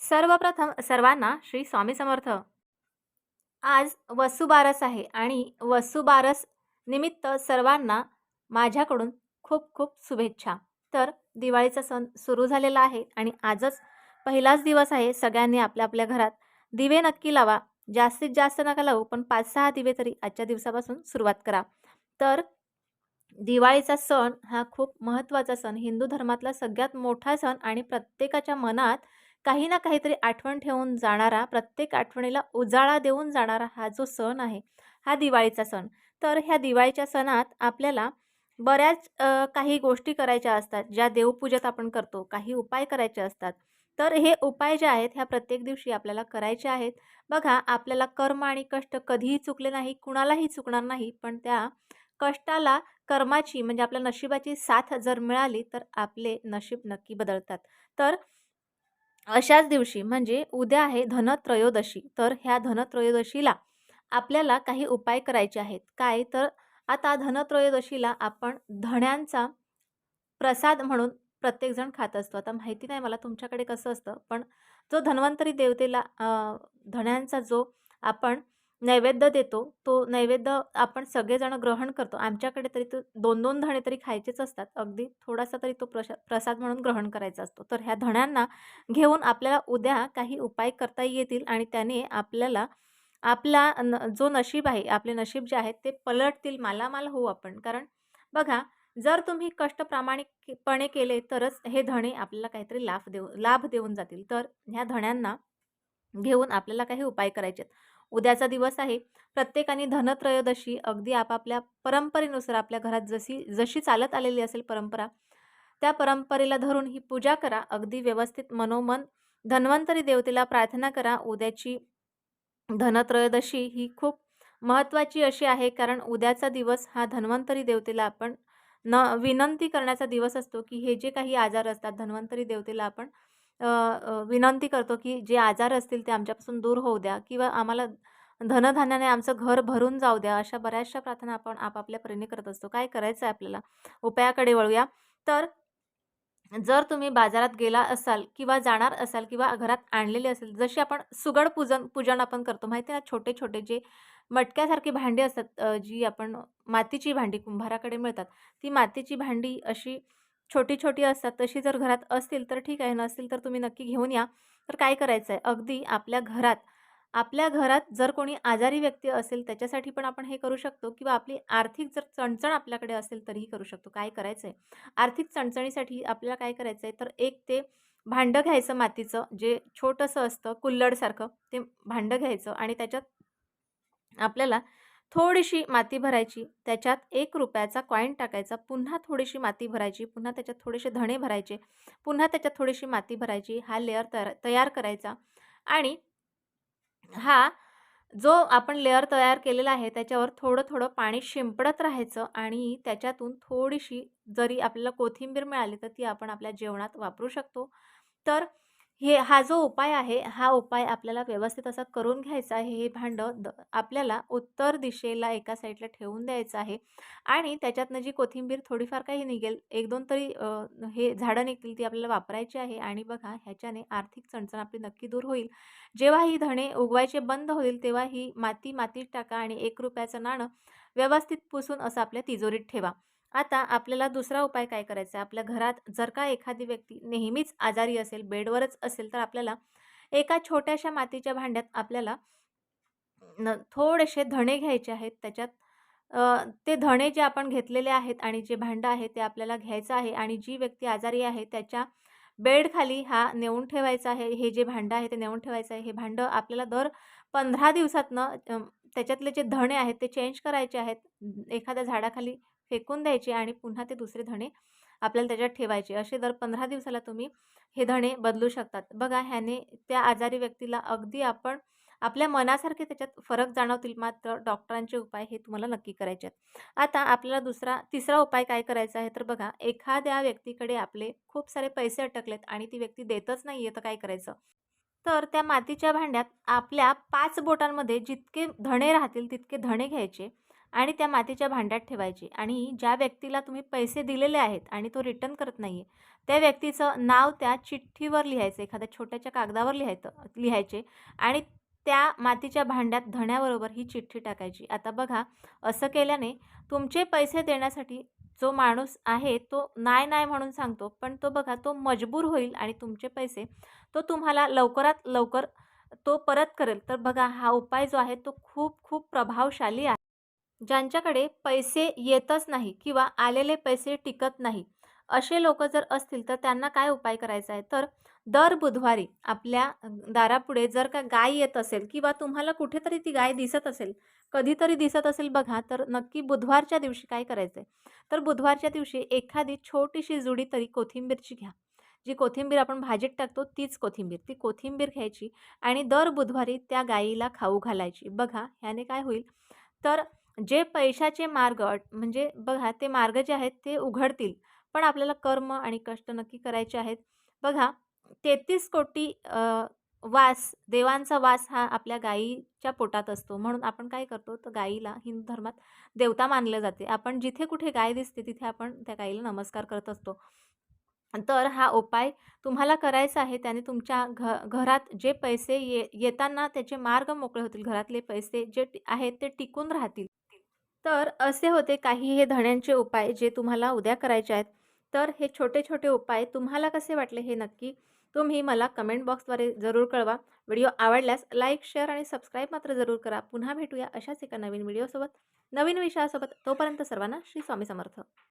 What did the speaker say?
सर्वप्रथम सर्वांना श्री स्वामी समर्थ. आज वसुबारस आहे आणि वसुबारस निमित्त सर्वांना माझ्याकडून खूप खूप शुभेच्छा. तर दिवाळीचा सण सुरू झालेला आहे आणि आजच पहिलाच दिवस आहे. सगळ्यांनी आपल्या आपल्या घरात दिवे नक्की लावा. जास्तीत जास्त नका लावू, पण 5-6 दिवे तरी आजच्या दिवसापासून सुरुवात करा. तर दिवाळीचा सण हा खूप महत्त्वाचा सण, हिंदू धर्मातला सगळ्यात मोठा सण आणि प्रत्येकाच्या मनात काही ना काहीतरी आठवण ठेवून जाणारा, प्रत्येक आठवणीला उजाळा देऊन जाणारा हा जो सण आहे, हा दिवाळीचा सण. तर ह्या दिवाळीच्या सणात आपल्याला बऱ्याच काही गोष्टी करायच्या असतात, ज्या देवपूजेत आपण करतो. काही उपाय करायचे असतात. तर हे उपाय जे आहेत, ह्या प्रत्येक दिवशी आपल्याला करायचे आहेत. बघा, आपल्याला कर्म आणि कष्ट कधीही चुकले नाही, कुणालाही चुकणार नाही. पण त्या कष्टाला कर्माची म्हणजे आपल्या नशिबाची साथ जर मिळाली, तर आपले नशीब नक्की बदलतात. तर अशाच दिवशी म्हणजे उद्या आहे धनत्रयोदशी. तर ह्या धनत्रयोदशीला आपल्याला काही उपाय करायचे आहेत. काय तर आता धनत्रयोदशीला आपण धण्यांचा प्रसाद म्हणून प्रत्येकजण खात असतो. आता माहिती नाही मला तुमच्याकडे कसं असतं, पण जो धन्वंतरी देवतेला धण्यांचा जो आपण नैवेद्य देतो, तो नैवेद्य आपण सगळेजण ग्रहण करतो. आमच्याकडे तरी तो 2-2 धणे तरी खायचेच असतात. अगदी थोडासा तरी तो प्रसाद म्हणून ग्रहण करायचा असतो. तर ह्या धण्यांना घेऊन आपल्याला उद्या काही उपाय करता येतील आणि त्याने आपल्याला आपला जो नशीब आहे, आपले नशीब जे आहेत ते पलटतील, मालामाल होऊ आपण. कारण बघा, जर तुम्ही कष्ट प्रामाणिकपणे केले तरच हे धणे आपल्याला काहीतरी लाभ देऊन जातील. तर ह्या धण्यांना घेऊन आपल्याला काही उपाय करायचे आहेत. उद्याचा दिवस आहे. प्रत्येकाने धनत्रयोदशी अगदी आपापल्या परंपरेनुसार आपल्या घरात जशी जशी चालत आलेली असेल परंपरा, त्या परंपरेला धरून ही पूजा करा. अगदी व्यवस्थित मनोमन धन्वंतरी देवतेला प्रार्थना करा. उद्याची धनत्रयोदशी ही खूप महत्त्वाची अशी आहे, कारण उद्याचा दिवस हा धन्वंतरी देवतेला आपण विनंती करण्याचा दिवस असतो, की हे जे काही आजार असतात धन्वंतरी देवतेला आपण विनंती करतो, की जे आजार असतील ते आमच्यापासून दूर होऊ द्या किंवा आम्हाला धनधान्याने आमचं घर भरून जाऊ द्या. अशा बऱ्याचशा प्रार्थना आपण आपापल्या परीने करत असतो. काय करायचं आहे आपल्याला? उपायाकडे वळूया. तर जर तुम्ही बाजारात गेला असाल किंवा जाणार असाल किंवा घरात आणलेली असेल, जशी आपण सुगड पूजन आपण करतो माहिती आहे ना, छोटे-छोटे जे मटक्यासारखी भांडी असतात, जी आपण मातीची भांडी कुंभाराकडे मिळतात. ती मातीची भांडी अशी छोटी-छोटी असतात. तशी जर घरात असतील तर ठीक आहे, नसतील तर तुम्ही नक्की घेऊन या. तर काय करायचं आहे, अगदी आपल्या घरात जर कोणी आजारी व्यक्ती असेल त्याच्यासाठी पण आपण हे करू शकतो किंवा आपली आर्थिक जर चणचण आपल्याकडे असेल तरीही करू शकतो. काय करायचं आहे, आर्थिक चणचणीसाठी आपल्याला काय करायचं आहे, तर एक ते भांडं घ्यायचं मातीचं, जे छोटंसं असतं कुल्हडसारखं. ते भांडं घ्यायचं आणि त्याच्यात आपल्याला थोडीशी माती भरायची. त्याच्यात ₹1चा कॉइन टाकायचा. पुन्हा थोडीशी माती भरायची. पुन्हा त्याच्यात थोडेसे धणे भरायचे. पुन्हा त्याच्यात थोडीशी माती भरायची. हा लेयर तयार करायचा आणि हा जो आपण लेयर तयार केलेला आहे त्याच्यावर थोडं-थोडं पाणी शिंपडत राहायचं आणि त्याच्यातून थोडीशी जरी आपल्याला कोथिंबीर मिळाली तर ती आपण आपल्या जेवणात वापरू शकतो. तर हा जो उपाय आहे, हा उपाय आपल्याला व्यवस्थित असा करून घ्यायचा आहे. हे भांडं आपल्याला उत्तर दिशेला एका साईडला ठेवून द्यायचं आहे आणि त्याच्यातनं जी कोथिंबीर थोडीफार काही निघेल, 1-2 तरी हे झाडं निघतील ती आपल्याला वापरायची आहे आणि बघा ह्याच्याने आर्थिक चणचण आपली नक्की दूर होईल. जेव्हा ही धणे उगवायचे बंद होईल, तेव्हा ही मातीत टाका आणि ₹1चं नाणं व्यवस्थित पुसून असं आपल्या तिजोरीत ठेवा. आता आपल्याला दुसरा उपाय काय करायचा आहे, आपल्या घरात जर का एखादी व्यक्ती नेहमीच आजारी असेल, बेडवरच असेल, तर आपल्याला एका छोट्याशा मातीच्या भांड्यात आपल्याला थोडेसे धणे घ्यायचे आहेत. त्याच्यात ते धणे जे आपण घेतलेले आहेत आणि जे भांडं आहे ते आपल्याला घ्यायचं आहे आणि जी व्यक्ती आजारी आहे त्याच्या बेडखाली हा नेऊन ठेवायचा आहे. हे जे भांडं आहे ते नेऊन ठेवायचं आहे. हे भांडं आपल्याला दर 15 दिवसातनं त्याच्यातले जे धणे आहेत ते चेंज करायचे आहेत. एखाद्या झाडाखाली फेकून द्यायचे आणि पुन्हा ते दुसरे धणे आपल्याला त्याच्यात ठेवायचे. असे दर 15 दिवसाला तुम्ही हे धणे बदलू शकतात. बघा, ह्याने त्या आजारी व्यक्तीला अगदी आपण आपल्या मनासारखे त्याच्यात फरक जाणवतील. मात्र डॉक्टरांचे उपाय हे तुम्हाला नक्की करायचे आहेत. आता आपल्याला तिसरा उपाय काय करायचा आहे, तर बघा, एखाद्या व्यक्तीकडे आपले खूप सारे पैसे अटकलेत आणि ती व्यक्ती देतच नाहीये, तर काय करायचं? तर त्या मातीच्या भांड्यात आपल्या 5 बोटांमध्ये जितके धणे राहतील तितके धणे घ्यायचे आणि त्या मातीच्या भांड्यात ठेवायची आणि ज्या व्यक्तीला तुम्ही पैसे दिलेले आहेत आणि तो रिटर्न करत नाही आहे, त्या व्यक्तीचं नाव त्या चिठ्ठीवर लिहायचं, एखाद्या छोट्याशा कागदावर लिहायचे आणि त्या मातीच्या भांड्यात धण्याबरोबर ही चिठ्ठी टाकायची. आता बघा, असं केल्याने तुमचे पैसे देण्यासाठी जो माणूस आहे तो नाही, नाही म्हणून सांगतो, पण तो बघा तो मजबूर होईल आणि तुमचे पैसे तो तुम्हाला लवकरात लवकर तो परत करेल. तर बघा हा उपाय जो आहे तो खूप खूप प्रभावशाली आहे. ज्यांच्याकडे पैसे येतच नाही किंवा आलेले पैसे टिकत नाही, असे लोकं जर असतील तर त्यांना काय उपाय करायचा आहे, तर दर बुधवारी आपल्या दारापुढे जर का गाय येत असेल किंवा तुम्हाला कुठेतरी ती गाय दिसत असेल, कधीतरी दिसत असेल बघा, तर नक्की बुधवारच्या दिवशी काय करायचं आहे, तर बुधवारच्या दिवशी एखादी छोटीशी जुडी तरी कोथिंबीरची घ्या. जी कोथिंबीर आपण भाजीत टाकतो तीच कोथिंबीर. ती कोथिंबीर घ्यायची आणि दर बुधवारी त्या गायीला खाऊ घालायची. बघा ह्याने काय होईल, तर जे पैशाचे मार्ग म्हणजे बघा ते मार्ग जे आहेत ते उघडतील. पण आपल्याला कर्म आणि कष्ट नक्की करायचे आहेत. बघा 33 कोटी वास, देवांचा वास हा आपल्या गायीच्या पोटात असतो. म्हणून आपण काय करतो, तर गायीला हिंदू धर्मात देवता मानले जाते. आपण जिथे कुठे गाय दिसते तिथे आपण त्या गायीला नमस्कार करत असतो. तर हा उपाय तुम्हाला करायचा आहे. त्याने तुमच्या घरात जे पैसे येताना त्याचे मार्ग मोकळे होतील. घरातले पैसे जे आहेत ते टिकून राहतील. तर असे होते काही हे धण्यांचे उपाय जे तुम्हाला उद्या करायचे आहेत. तर हे छोटे-छोटे उपाय तुम्हाला कसे वाटले हे नक्की तुम्ही मला कमेंट बॉक्सद्वारे जरूर कळवा. व्हिडिओ आवडल्यास लाईक, शेअर आणि सबस्क्राईब मात्र जरूर करा. पुन्हा भेटूया अशाच एका नवीन व्हिडिओसोबत, नवीन विषयासोबत. तोपर्यंत सर्वांना श्री स्वामी समर्थ.